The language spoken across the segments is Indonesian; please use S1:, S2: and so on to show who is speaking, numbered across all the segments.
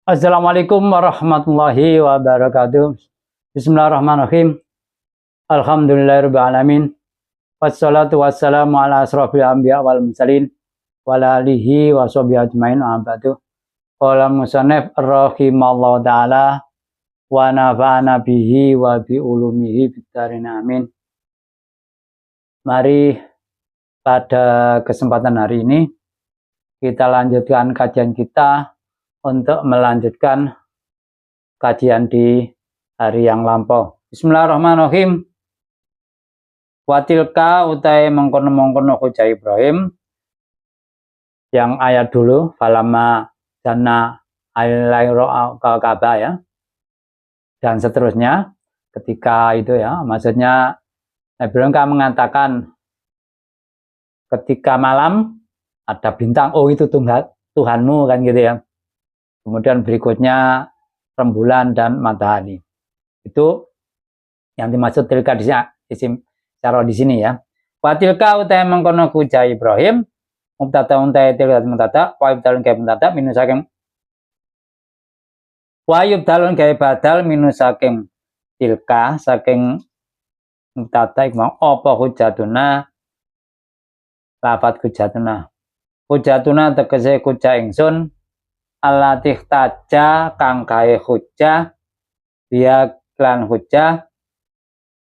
S1: Assalamualaikum warahmatullahi wabarakatuh. Bismillahirrahmanirrahim. Alhamdulillahirabbil alamin. Wassalatu wassalamu ala asrofil anbiya wal mursalin wa ala alihi wa sahbihi ajmain amma ba'du. Qala musannif rahimallahu taala wa nafa'ana bihi wa bi ulumihi fid dharain amin. Mari pada kesempatan hari ini kita lanjutkan kajian kita untuk melanjutkan kajian di hari yang lampau. Bismillahirrahmanirrahim. Watilka utai mengkono-mengkono hujah Ibrahim yang ayat dulu falama jana al-layro Ka'bah ya. Dan seterusnya ketika itu ya, maksudnya Ibrahim mengatakan ketika malam ada bintang, oh itu Tuhanmu kan gitu ya. Kemudian berikutnya rembulan dan matahari. Itu yang dimaksud tilka isim cara di sini ya. Wa tilka utai mengkono hujah Ibrahim mubtada untai tilka mubtada wa ibdalun kai mubtada minus saking wa ibdalun kai badal minus saking tilka saking mubtada iku apa hujatuna lafat hujatuna tegese hujah ingsun alatih taja kang gawe hujah dia klan hujah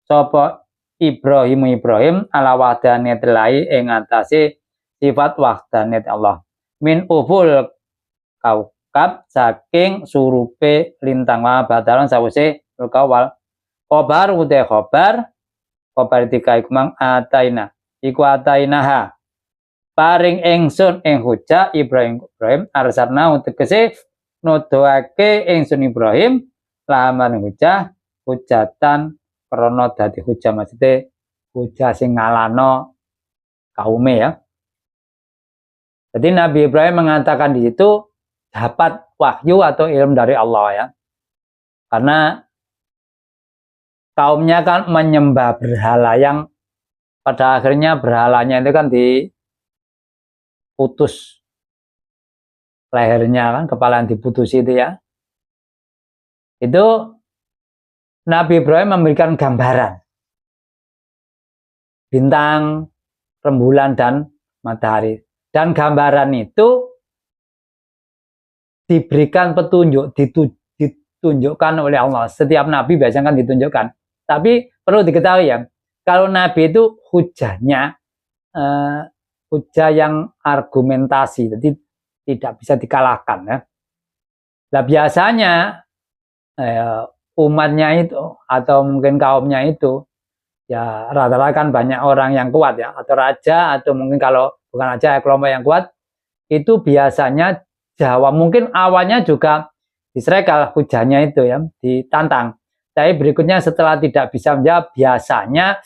S1: sapa Ibrahim ala wahdaniyat lahi ing atase sifat wahdaniyat Allah min uful kaukab saking surupe lintang wa badalan sawise kawal khobar ude khobar tiga iku mang ataina iku atainaha paring ingsun ing hujah Ibrahim arsalna tegese nuduhake ingsun Ibrahim laman hujatan krana dadi hujah maksudnya hujah sing ngalano kaume ya. Jadi Nabi Ibrahim mengatakan di situ dapat wahyu atau ilmu dari Allah ya. Karena kaumnya kan menyembah berhala yang pada akhirnya berhalanya itu kan diputus lehernya kan, kepala yang diputus itu ya. Itu Nabi Ibrahim memberikan gambaran bintang, rembulan dan matahari. Dan gambaran itu diberikan petunjuk, ditunjukkan oleh Allah. Setiap Nabi biasanya kan ditunjukkan. Tapi perlu diketahui ya, kalau Nabi itu hujahnya hujah yang argumentasi, jadi tidak bisa dikalahkan ya. Nah biasanya umatnya itu atau mungkin kaumnya itu ya rata-rata kan banyak orang yang kuat ya, atau raja atau mungkin kalau bukan raja kelompok yang kuat itu biasanya Jawa mungkin awalnya juga disrekal hujahnya itu ya, ditantang. Tapi berikutnya setelah tidak bisa menjawab biasanya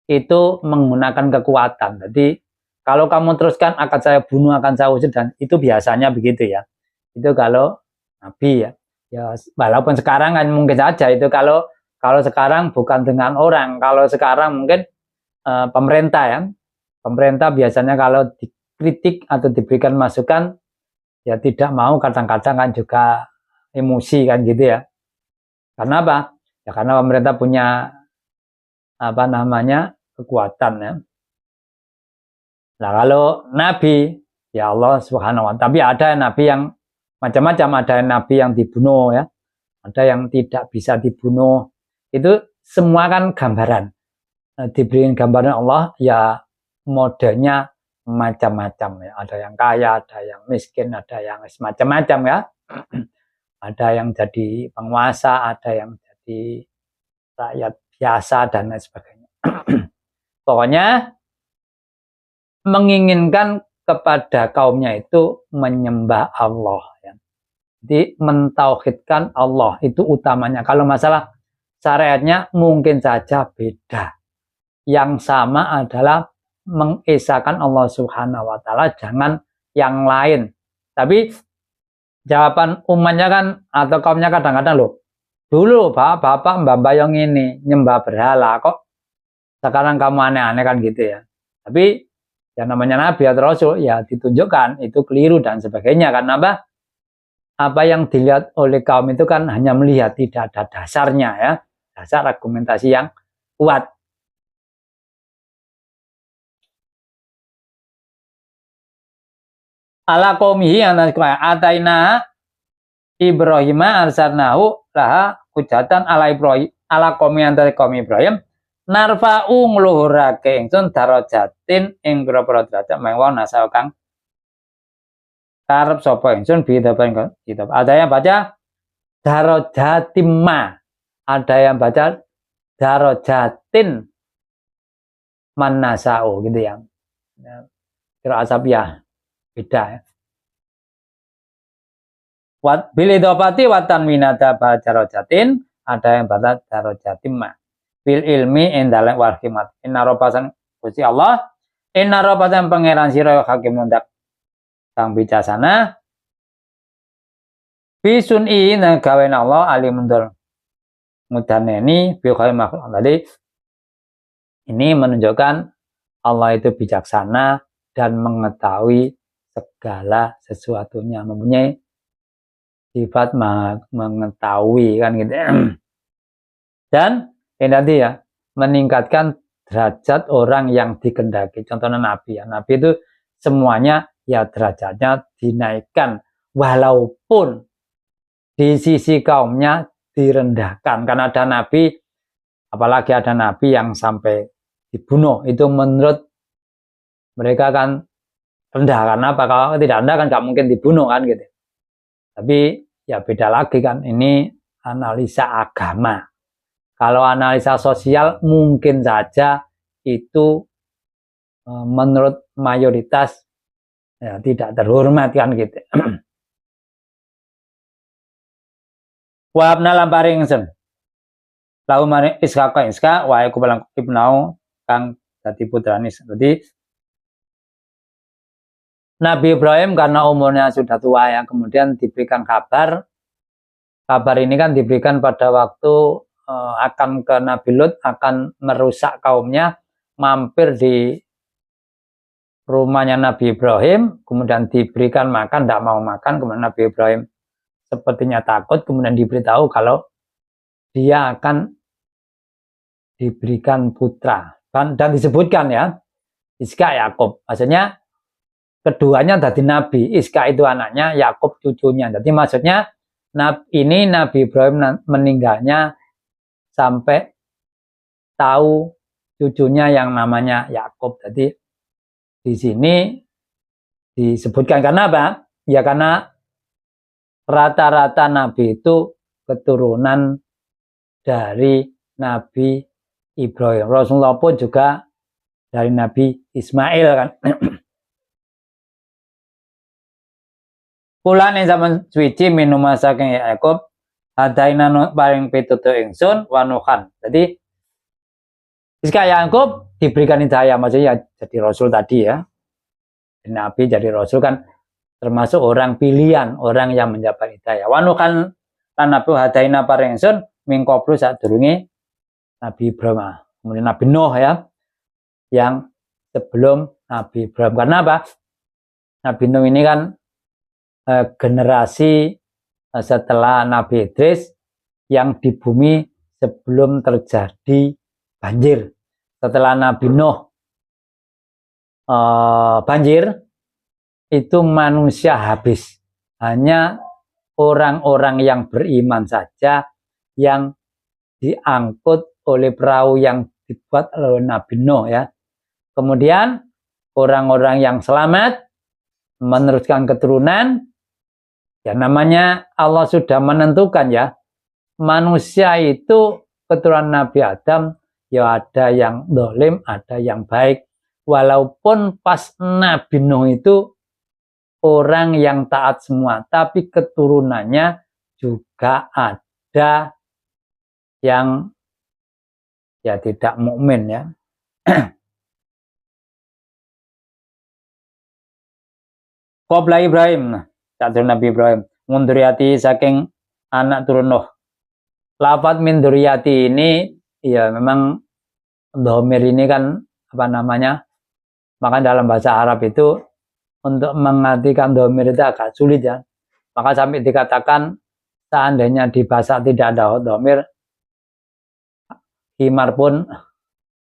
S1: itu menggunakan kekuatan. Jadi kalau kamu teruskan akan saya bunuh, akan saya usir, dan itu biasanya begitu ya. Itu kalau Nabi ya. Ya walaupun sekarang kan mungkin saja itu kalau sekarang bukan dengan orang, kalau sekarang mungkin pemerintah ya. Pemerintah biasanya kalau dikritik atau diberikan masukan ya tidak mau, kadang-kadang kan juga emosi kan gitu ya. Karena apa? Ya karena pemerintah punya apa namanya kekuatan ya. Nah kalau Nabi ya Allah Subhanahu wa Ta'ala, tapi ada Nabi yang macam-macam, ada Nabi yang dibunuh ya, ada yang tidak bisa dibunuh. Itu semua kan gambaran. Diberikan gambaran Allah ya modelnya macam-macam ya. Ada yang kaya, ada yang miskin, ada yang macam-macam ya. Ada yang jadi penguasa, ada yang jadi rakyat biasa dan lain sebagainya. Pokoknya menginginkan kepada kaumnya itu menyembah Allah ya. Jadi mentauhidkan Allah itu utamanya. Kalau masalah syariatnya mungkin saja beda. Yang sama adalah mengesahkan Allah Subhanahu wa Ta'ala, jangan yang lain. Tapi jawaban umatnya kan atau kaumnya kadang-kadang loh, dulu bapak mbak yang ini nyembah berhala, kok sekarang kamu aneh-aneh kan gitu ya. Tapi yang namanya Nabi atau Rasul ya ditunjukkan itu keliru dan sebagainya. Karena apa? apa yang dilihat oleh kaum itu kan hanya melihat, tidak ada dasarnya ya, dasar argumentasi yang kuat. Ala qaumihi ataina Ibrahim arsalnahu laha hujatan ala Ibrahim ala qaumi antara kaum Ibrahim narfa'u ngluhurake ingsun darajatin ing pira-pira derajat mawon asal kang karep sapa ingsun bidapan kitab. Ada yang baca darajatimma, ada yang baca darajatin manasau gitu ya. Kira asabiyah beda ya. Wat bil idhofati wa tanwinata ba darajatin, ada yang baca darajatimma. Bil ilmi indalek wal hikmat. Inna rabbasan Gusti Allah, inna rabbasan pangeran sira hakimun dak kang bijaksana. Bisun i gawe Allah alimun dur mudaneni bi khair makhluk. Tadi ini menunjukkan Allah itu bijaksana dan mengetahui segala sesuatunya, mempunyai sifat mengetahui kan gitu. Dan ini tadi ya, meningkatkan derajat orang yang dikendaki. Contohnya Nabi ya, Nabi itu semuanya ya derajatnya dinaikkan walaupun di sisi kaumnya direndahkan. Karena ada Nabi, apalagi ada Nabi yang sampai dibunuh, itu menurut mereka kan rendah. Karena apa? Kalau tidak rendah kan nggak mungkin dibunuh kan gitu. Tapi ya beda lagi kan, ini analisa agama. Kalau analisa sosial mungkin saja itu menurut mayoritas ya, tidak terhormat kan gitu. Wa abna lampari ingsun lahu mari iska wa iku balang ibnau kang dadi putrane. Jadi Nabi Ibrahim karena umurnya sudah tua ya, kemudian diberikan kabar. Kabar ini kan diberikan pada waktu akan ke Nabi Lut, akan merusak kaumnya, mampir di rumahnya Nabi Ibrahim, kemudian diberikan makan, tidak mau makan, kemudian Nabi Ibrahim sepertinya takut, kemudian diberitahu kalau dia akan diberikan putra. Dan disebutkan ya, Iska Yakub. Maksudnya keduanya dari Nabi. Iska itu anaknya, Yakub cucunya. Jadi maksudnya ini Nabi Ibrahim meninggalnya sampai tahu cucunya yang namanya Yakub. Jadi di sini disebutkan karena apa? Ya karena rata-rata Nabi itu keturunan dari Nabi Ibrahim. Rasulullah pun juga dari Nabi Ismail kan. Kula ning sampeyan suci minum saking Yakub adaina paring pitutur ingsun wanuhan. Jadi Iska Yakub diberikan hidayah, maksudnya jadi rasul tadi ya. Nabi jadi rasul kan termasuk orang pilihan, orang yang mendapat hidayah. Wanuhan lan Nabi hadaina paring ingsun mingkoblu sadurunge Nabi Ibrahim. Kemudian Nabi Nuh ya, yang sebelum Nabi Ibrahim. Karena apa? Nabi Nuh ini kan generasi setelah Nabi Idris yang di bumi sebelum terjadi banjir. Setelah Nabi Nuh banjir, itu manusia habis. Hanya orang-orang yang beriman saja yang diangkut oleh perahu yang dibuat oleh Nabi Nuh ya. Kemudian orang-orang yang selamat meneruskan keturunan, ya namanya Allah sudah menentukan ya, manusia itu keturunan Nabi Adam, ya ada yang dolim, ada yang baik. Walaupun pas Nabi Nuh itu orang yang taat semua, tapi keturunannya juga ada yang ya tidak mukmin ya. Qabla Ibrahim, saat Nabi Ibrahim, munduriyati saking anak turun Nuh. Lafadz min duriyati ini ya memang dhamir ini kan apa namanya? Maka dalam bahasa Arab itu untuk mengartikan dhamir itu agak sulit ya. Maka sampai dikatakan seandainya di bahasa tidak ada dhamir, himar pun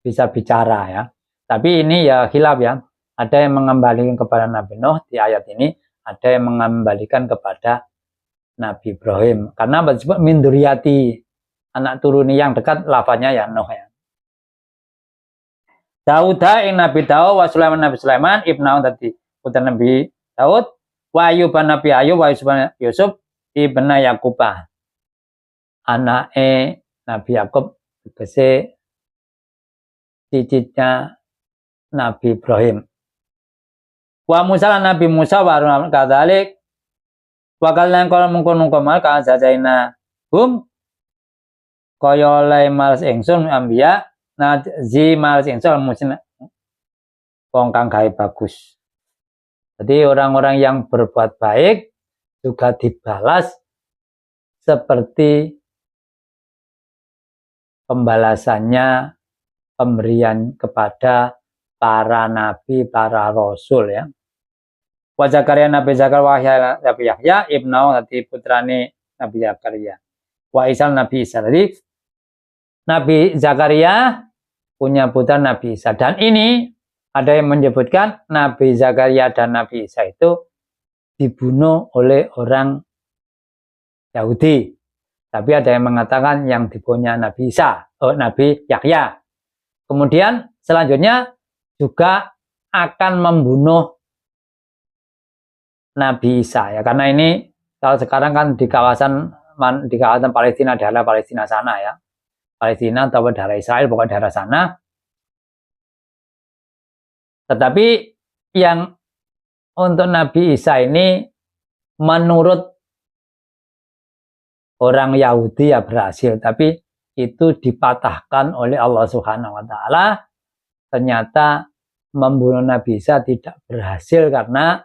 S1: bisa bicara ya. Tapi ini ya khilaf ya. Ada yang mengembalikan kepada Nabi Nuh di ayat ini, ada yang mengembalikan kepada Nabi Ibrahim. Karena disebut min dzurriyyati, anak turuni yang dekat, lafaznya ya Nuh ya. Dauda ing Nabi Daud wa Sulaiman Nabi Sulaiman ibnu tadi putra Nabi Daud wa Ayub Nabi Ayub wa Yusuf ibnu Yakubah anake Nabi Yakub tegese cicitnya Nabi Ibrahim. Wa Musa lan Nabi Musa wa Harun kadzalik wa kallan kala mungkon mal ka jajaina kaya le males ingsun ambiya nazi males ingsun musin wong kang gawe bagus. Jadi orang-orang yang berbuat baik juga dibalas seperti pembalasannya pemberian kepada para nabi, para rasul ya. Wa Zakaria Nabi Zakaria Nabi Yahya ibnu tadi putrane Nabi Zakaria. Wa Isa Nabi Isa. Jadi Nabi Zakaria punya putra Nabi Isa. Dan ini ada yang menyebutkan Nabi Zakaria dan Nabi Isa itu dibunuh oleh orang Yahudi. Tapi ada yang mengatakan yang dibunuhnya Nabi Isa, Nabi Yahya. Kemudian selanjutnya juga akan membunuh Nabi Isa ya, karena ini kalau sekarang kan di kawasan Palestina, daerah Palestina sana ya, Palestina atau daerah Israel, pokoknya daerah sana. Tetapi yang untuk Nabi Isa ini menurut orang Yahudi ya berhasil, tapi itu dipatahkan oleh Allah Subhanahu wa taala. Ternyata membunuh Nabi Isa tidak berhasil karena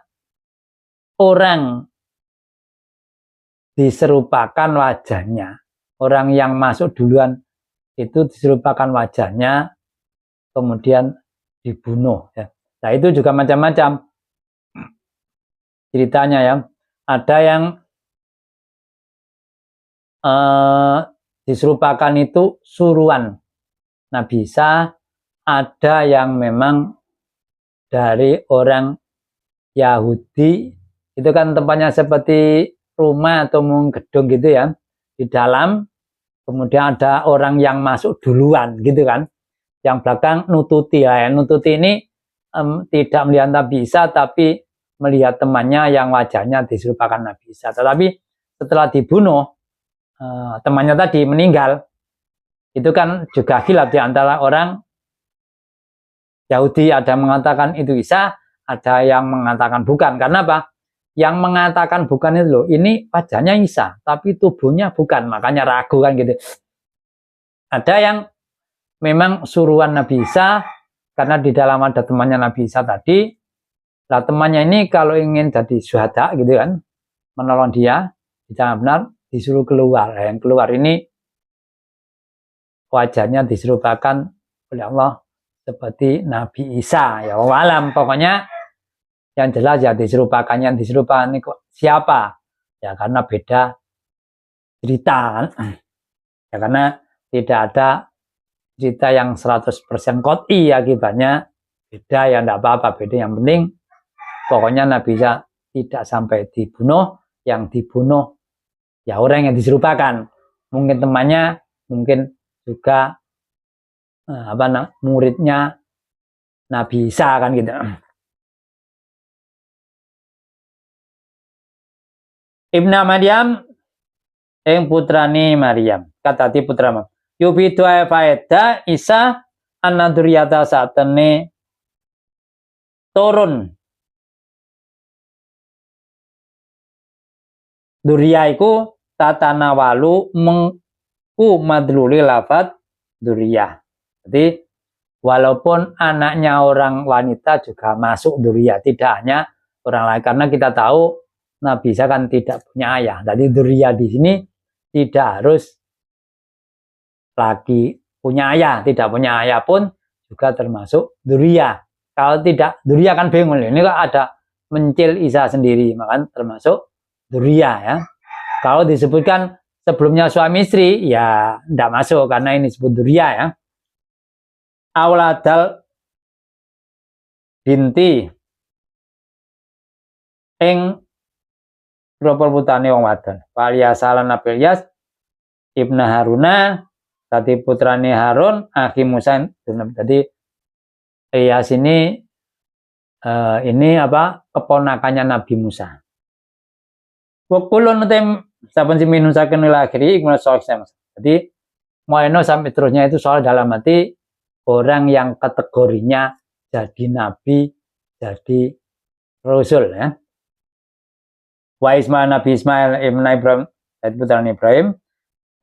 S1: orang diserupakan wajahnya. Orang yang masuk duluan itu diserupakan wajahnya, kemudian dibunuh. Ya. Nah itu juga macam-macam ceritanya ya. Ada yang diserupakan itu suruhan Nabi Isa, ada yang memang dari orang Yahudi. Itu kan tempatnya seperti rumah atau gedung gitu ya, di dalam. Kemudian ada orang yang masuk duluan gitu kan, yang belakang nututi lah ya. Nututi ini tidak melihat Nabi Isa, tapi melihat temannya yang wajahnya diserupakan Nabi Isa. Tetapi setelah dibunuh, temannya tadi meninggal. Itu kan juga khilaf di antara orang Yahudi. Ada yang mengatakan itu Isa, ada yang mengatakan bukan. Karena apa? Yang mengatakan bukan itu loh, ini wajahnya Isa, tapi tubuhnya bukan, makanya ragu kan gitu. Ada yang memang suruhan Nabi Isa, karena di dalam ada temannya Nabi Isa tadi. Nah temannya ini kalau ingin jadi syuhada gitu kan, menolong dia, jangan benar disuruh keluar. Yang keluar ini wajahnya diserupakan oleh Allah seperti Nabi Isa. Ya alam, pokoknya yang jelas ya diserupakan ini kok siapa? Ya karena beda cerita kan. Ya karena tidak ada cerita yang 100% qot'i akibatnya beda ya, enggak apa-apa, beda. Yang penting pokoknya Nabi Isa tidak sampai dibunuh, yang dibunuh ya orang yang diserupakan. Mungkin temannya, mungkin juga muridnya Nabi Isa kan gitu. Ibnu Maryam ing putrane Maryam, katati putra Maryam. Yubidu faeda Isa anaduriyata satene turun. Duria iku tatanawalu mengku madluli lafat duria. Jadi walaupun anaknya orang wanita juga masuk duria, tidak hanya orang lain, karena kita tahu Nabi Isa kan tidak punya ayah. Jadi duria di sini tidak harus lagi punya ayah, tidak punya ayah pun juga termasuk duria. Kalau tidak duria kan bingung, ini kok ada mencil Isa sendiri, maka termasuk duria ya. Kalau disebutkan sebelumnya suami istri ya tidak masuk karena ini disebut duria ya. Auladal binti ing propor putane wong wadon. Waliyasalan Nabi Ilyas Ibnu Haruna tadi putrane Harun akhi Musa. Jadi Ilyas ini apa keponakannya Nabi Musa. Wa kulun tem saben siminun saken akhiri ikmul sahih. Jadi moeno sampai terusnya itu soal dalam hati orang yang kategorinya jadi nabi, jadi rasul ya. Wa Ismail Nabi Ismail ibn Ibrahim, putra Ibrahim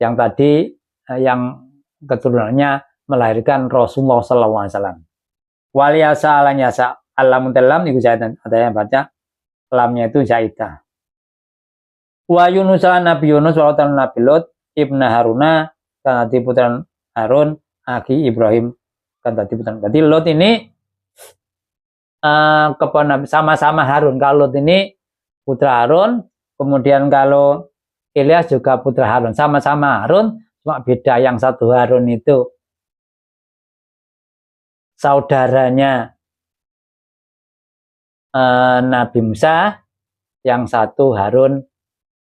S1: yang tadi yang keturunannya melahirkan Rasulullah SAW. Waliyasa alan yasa alamun telam itu zaidan, ada yang baca lamnya itu zaidah. Wa Yunus Nabi Yunus wa Nabi Lut ibn Haruna kan tadi putra Harun akhi Ibrahim kan tadi putra. Jadi Lut ini sama-sama Harun. Kalau Lut ini putra Harun, kemudian kalau Ilyas juga putra Harun, sama-sama Harun, cuma beda yang satu Harun itu saudaranya Nabi Musa, yang satu Harun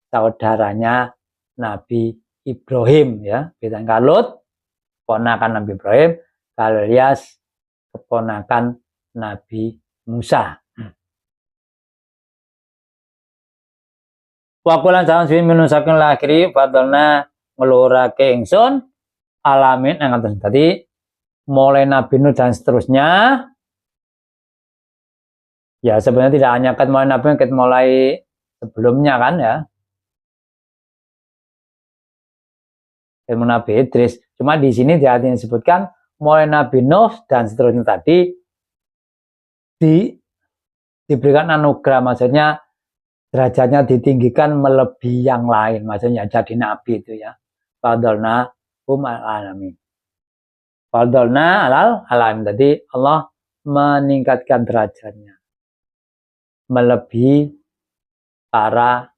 S1: saudaranya Nabi Ibrahim ya. Beda Lut keponakan Nabi Ibrahim, kalau Ilyas keponakan Nabi Musa. Wakulan salam suwin minusaken lakiri fadolna ngelurake ingsun alamin yang atas tadi mulai Nabi Nuh dan seterusnya ya sebenarnya tidak hanya kan mulai Nabi Nuh, mulai sebelumnya kan ya ilmu Nabi Idris, cuma di sini disebutkan mulai Nabi Nuh dan seterusnya tadi diberikan anugerah, maksudnya derajatnya ditinggikan melebihi yang lain, maksudnya jadi nabi itu ya. Fadolna alamin. Fadolna alamin. Jadi Allah meningkatkan derajatnya melebihi para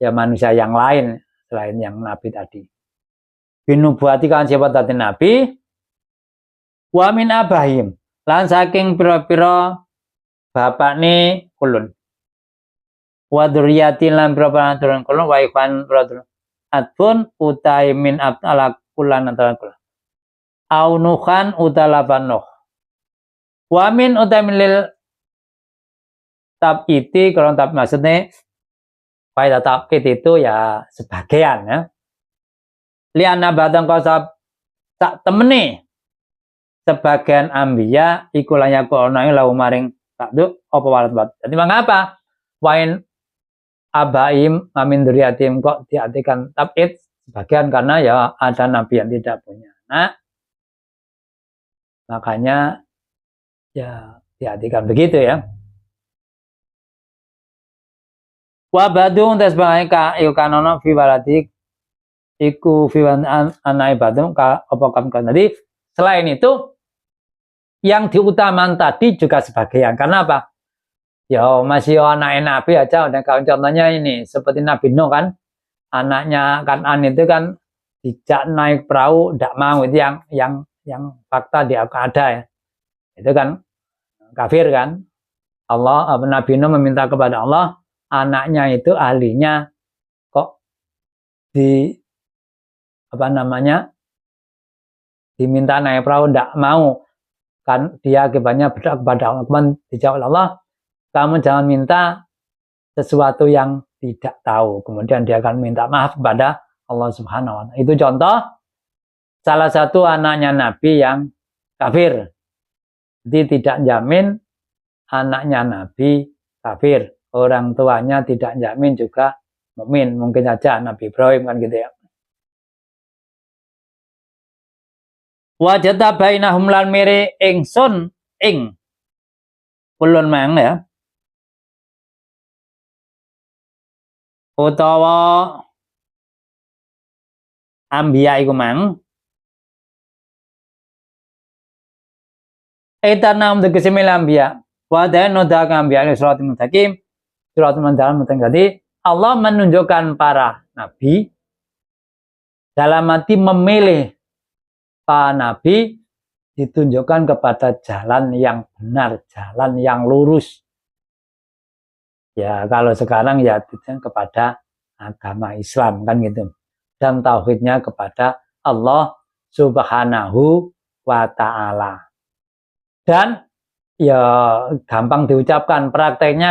S1: ya manusia yang lain selain yang nabi tadi. Binubuati kan siapa tadi nabi? Wa min abahim. Lan saking pira-pira bapakne kulun. Wa dzurriyyatin lan pira-pira turun kulun wa ikhwan pira-pira atpun utai min abtala kulan antara kulan. Au nuhan utalaban nuh. Wa min utai min lil tabiti, kalau tab maksudnya faedah tabit itu ya sebagian ya. Liana batang kosab tak temeni sebagian ambiya ikulanya koonai lau maring takdu apa walat bat. Jadi mengapa wain abaim amin duriatim kok diartikan tabit sebagian, karena ya ada nabi yang tidak punya anak, makanya ya diartikan begitu ya. Wa badung tes bangka yukanono fi waladik iku fiwan anai badung ka apa kan. Jadi selain itu yang diutamakan tadi juga sebagian. Karena apa? Ya masih anak nabi aja. Dan kalau contohnya ini seperti Nabi Nuh kan, anaknya Kanan itu kan tidak naik perahu, tidak mau, itu yang fakta dia ada ya. Itu kan kafir kan. Allah Nabi Nuh meminta kepada Allah anaknya itu ahlinya kok diminta naik perahu tidak mau, kan dia akibatnya berdoa kepada Allah. Kemudian dijawab Allah, kamu jangan minta sesuatu yang tidak tahu. Kemudian dia akan minta maaf kepada Allah Subhanahu wa Ta'ala. Itu contoh salah satu anaknya Nabi yang kafir. Jadi tidak jamin anaknya Nabi kafir, orang tuanya tidak jamin juga mukmin. Mungkin saja Nabi Ibrahim kan gitu ya. Wajata bainahum lan mire ingsun ing kulun mang ya. Utawa ambiya iku mang. Etanam tegese mil ambiya. Wa da'an noda ambiya surat mutakim. Surat mandalan mutang tadi Allah menunjukkan para nabi dalam arti memilih para nabi ditunjukkan kepada jalan yang benar, jalan yang lurus. Ya kalau sekarang ya kepada agama Islam kan gitu. Dan tauhidnya kepada Allah Subhanahu wa ta'ala. Dan ya gampang diucapkan, prakteknya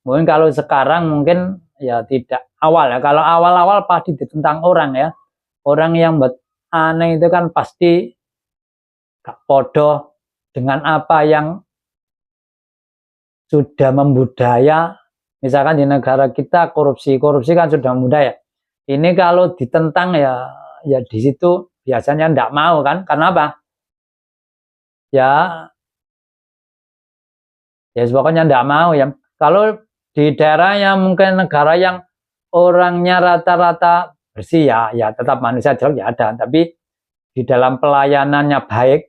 S1: mungkin kalau sekarang mungkin ya tidak awal ya. Kalau awal-awal pasti ditentang orang ya. Orang yang aneh itu kan pasti gak podo dengan apa yang sudah membudaya. Misalkan di negara kita korupsi kan sudah membudaya. Ini kalau ditentang ya di situ biasanya tidak mau kan? Karena apa? Ya pokoknya tidak mau ya. Kalau di daerah yang mungkin negara yang orangnya rata-rata bersih ya tetap manusia jelek ya ada. Tapi di dalam pelayanannya baik,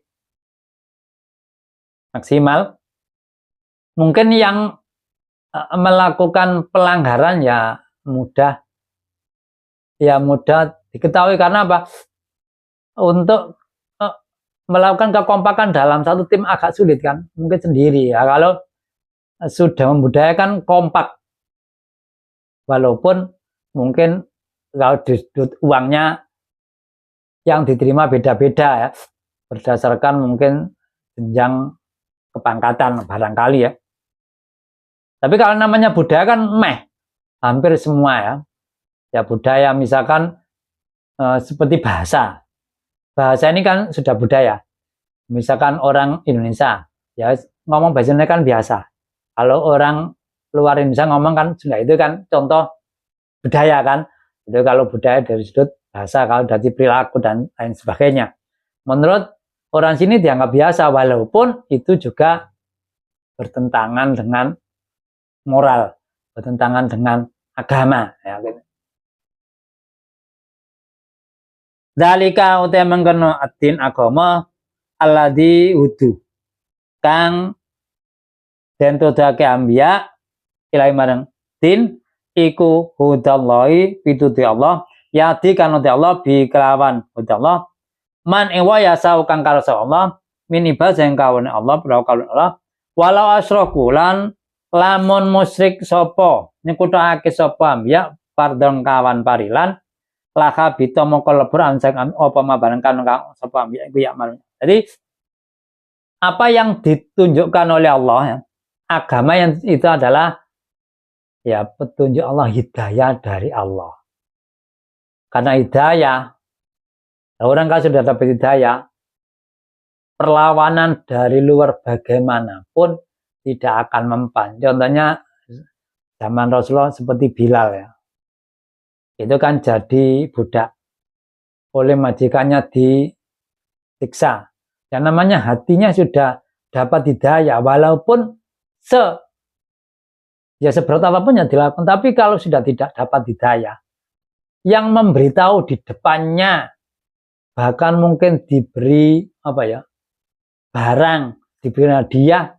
S1: maksimal, mungkin yang melakukan pelanggaran ya mudah diketahui. Karena apa? Untuk melakukan kekompakan dalam satu tim agak sulit kan, mungkin sendiri ya. Kalau sudah membudayakan kompak, walaupun mungkin kalau disebut uangnya yang diterima beda-beda ya, berdasarkan mungkin jenjang kepangkatan barangkali ya. Tapi kalau namanya budaya kan hampir semua ya. Ya budaya misalkan seperti bahasa ini kan sudah budaya. Misalkan orang Indonesia ya ngomong bahasa Indonesia kan biasa. Kalau orang luar Indonesia ngomong kan sudah itu kan contoh budaya kan. Itu kalau budaya dari sudut bahasa, kalau dari perilaku dan lain sebagainya. Menurut orang sini dianggap biasa, walaupun itu juga bertentangan dengan moral, bertentangan dengan agama ya gitu. Dalika utai mengkono adin agama alladzi wudu kang den todake ambiya ilahi marang din iku hudallahi pituti Allah yadi kanute Allah bi kelawan hudallah man ewa yasau kang karsa Allah min ibad sing kawone Allah pra kawone Allah walau asyraku lan lamun musyrik sapa nyekutake sapa ambiya pardon kawan parilan laka bito mongko lebur ansang apa mabarang kang sapa ambiya iku ya mal. Jadi apa yang ditunjukkan oleh Allah ya, agama yang itu adalah ya petunjuk Allah, hidayah dari Allah. Karena hidayah, orang kalau sudah dapat hidayah, perlawanan dari luar bagaimanapun tidak akan mempan. Contohnya zaman Rasulullah seperti Bilal ya. Itu kan jadi budak. Oleh majikannya disiksa. Yang namanya hatinya sudah dapat hidayah. Walaupun seberat apapun yang dilakukan. Tapi kalau sudah tidak dapat hidayah, yang memberitahu di depannya, bahkan mungkin diberi barang, diberi hadiah,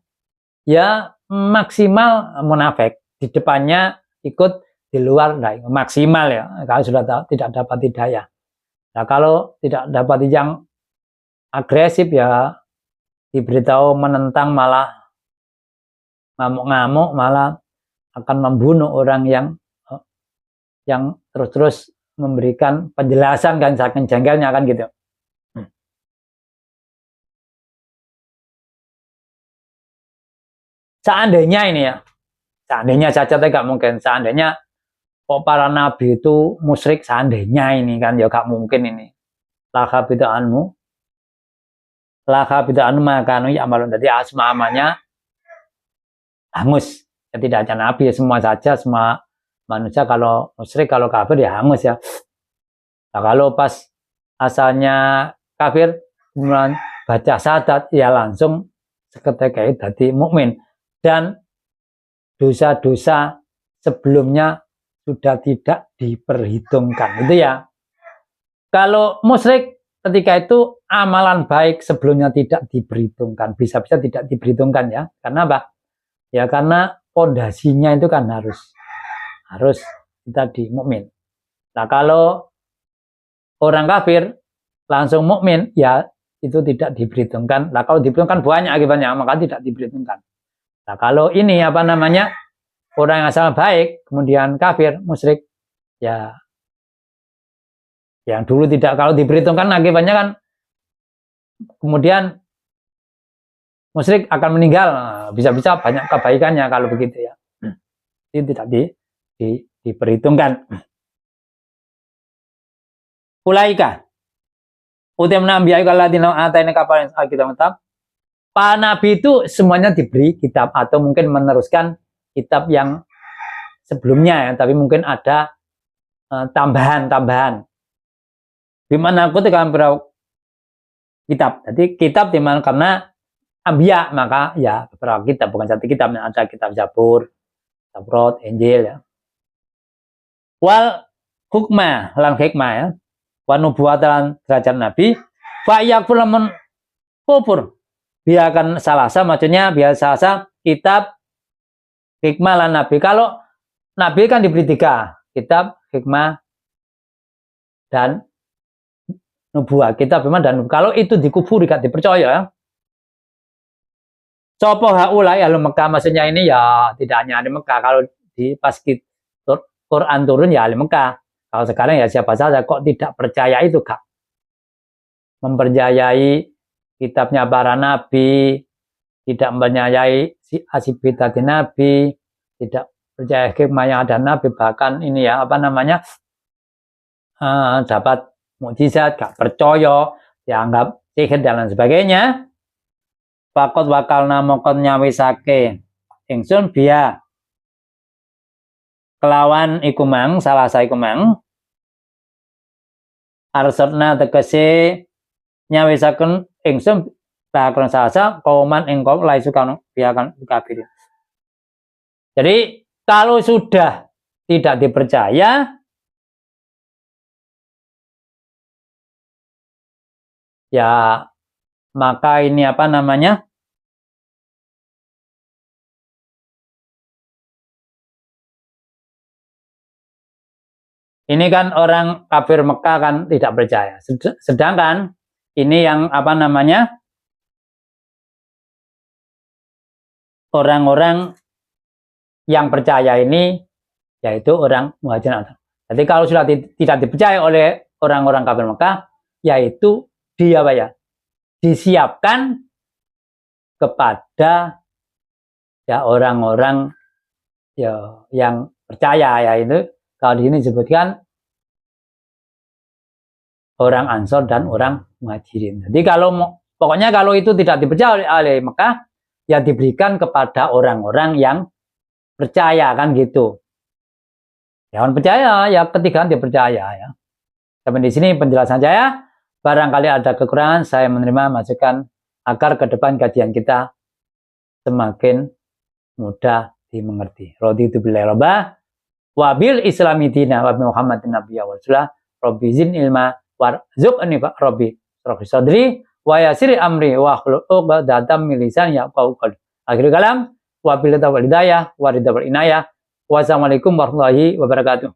S1: ya maksimal munafik. Di depannya ikut, di luar maksimal ya. Kalau sudah tidak dapat hidayah. Nah kalau tidak dapat yang agresif ya diberitahu menentang malah ngamuk-ngamuk, malah akan membunuh orang yang terus-terus memberikan penjelasan kan saking jengkelnya kan gitu. Seandainya ini ya, seandainya saja tidak mungkin, seandainya para nabi itu musyrik, seandainya ini kan ya gak mungkin ini. Laka bid'anmu makanu ya amalun. Jadi asma amanya hangus. Ya, tidak hanya nabi, semua saja, semua manusia kalau musyrik, kalau kafir ya hangus ya. Nah, kalau pas asalnya kafir kemudian baca syahadat ya langsung seketika itu jadi mukmin, dan dosa-dosa sebelumnya sudah tidak diperhitungkan itu ya. Kalau musyrik ketika itu amalan baik sebelumnya tidak diperhitungkan, bisa-bisa tidak diperhitungkan ya. Karena apa? Ya karena pondasinya itu kan harus tadi mukmin. Nah, kalau orang kafir langsung mukmin, ya itu tidak diperhitungkan. Nah, kalau diperhitungkan banyak akibatnya, maka tidak diperhitungkan. Nah, kalau ini apa namanya, orang yang asal baik, kemudian kafir, musyrik, ya yang dulu tidak, kalau diperhitungkan akibatnya kan, kemudian musyrik akan meninggal, bisa-bisa banyak kebaikannya kalau begitu ya. Ini tidak diperhitungkan. Ulaika utem nabi ayaladina ataina kapal kita tetap. Para nabi itu semuanya diberi kitab atau mungkin meneruskan kitab yang sebelumnya ya, tapi mungkin ada tambahan-tambahan. Dimana aku tekan kitab. Jadi kitab dimana karena Ambiya, maka ya beberapa kitab, bukan satu kitab, ada kitab Zabur, Taurat, Injil ya. Wal hukmah, lang hikmah ya. Wa nubuwatan derajat nabi, fa yakfur lamun kufur. Biarkan salasa, maksudnya biasa kitab hikmah lan nabi. Kalau nabi kan diberi 3, kitab, hikmah, dan nubuah. Kitab, hikmah, dan nubuah. Kalau itu dikufuri, gak dipercaya ya. Sopo haulai ahli Mekah, maksudnya ini ya tidak hanya ahli Mekah. Kalau di pas Quran turun ya ahli Mekah. Kalau sekarang ya siapa saja, kok tidak percaya itu kak? Mempercayai kitabnya para nabi, tidak mempercayai asibidati nabi, tidak percaya hikmah yang ada nabi, bahkan ini ya apa namanya, dapat mukjizat, gak percaya, dianggap sihir dan lain sebagainya. Fakot wakal namokon nyawisake ingsun biya kelawan ikumang salah sa ikumang arsatna tegese nyawisaken ingsun bakron salasa kauman engkau lai suka biakan kafirin. Jadi kalau sudah tidak dipercaya ya maka ini apa namanya, ini kan orang kafir Mekah kan tidak percaya. Sedangkan ini yang apa namanya, orang-orang yang percaya ini yaitu orang Muhajirin. Jadi kalau sudah tidak dipercaya oleh orang-orang kafir Mekah, yaitu dia apa ya, disiapkan kepada ya orang-orang ya yang percaya, yaitu kalau di sini disebutkan orang Ansor dan orang Muhajirin. Jadi kalau pokoknya kalau itu tidak dipercaya oleh Mekah, ya diberikan kepada orang-orang yang percaya kan gitu. Yang percaya ya ketika dipercaya ya. Sampai di sini penjelasan saya. Barangkali ada kekurangan, saya menerima masukan agar ke depan kajian kita semakin mudah dimengerti. Raditu billahi robba wabil islami dina wa Muhammadin nabiyya wa rasulullah rabbi zin ilma warzuqni rabbi rabbi sadri wa yasiri amri wa khluq uqdatam min lisani yaqulu qawli. Akhir kalam wabil tawfik hidayah wa ridha wal inayah. Wassalamualaikum warahmatullahi wabarakatuh.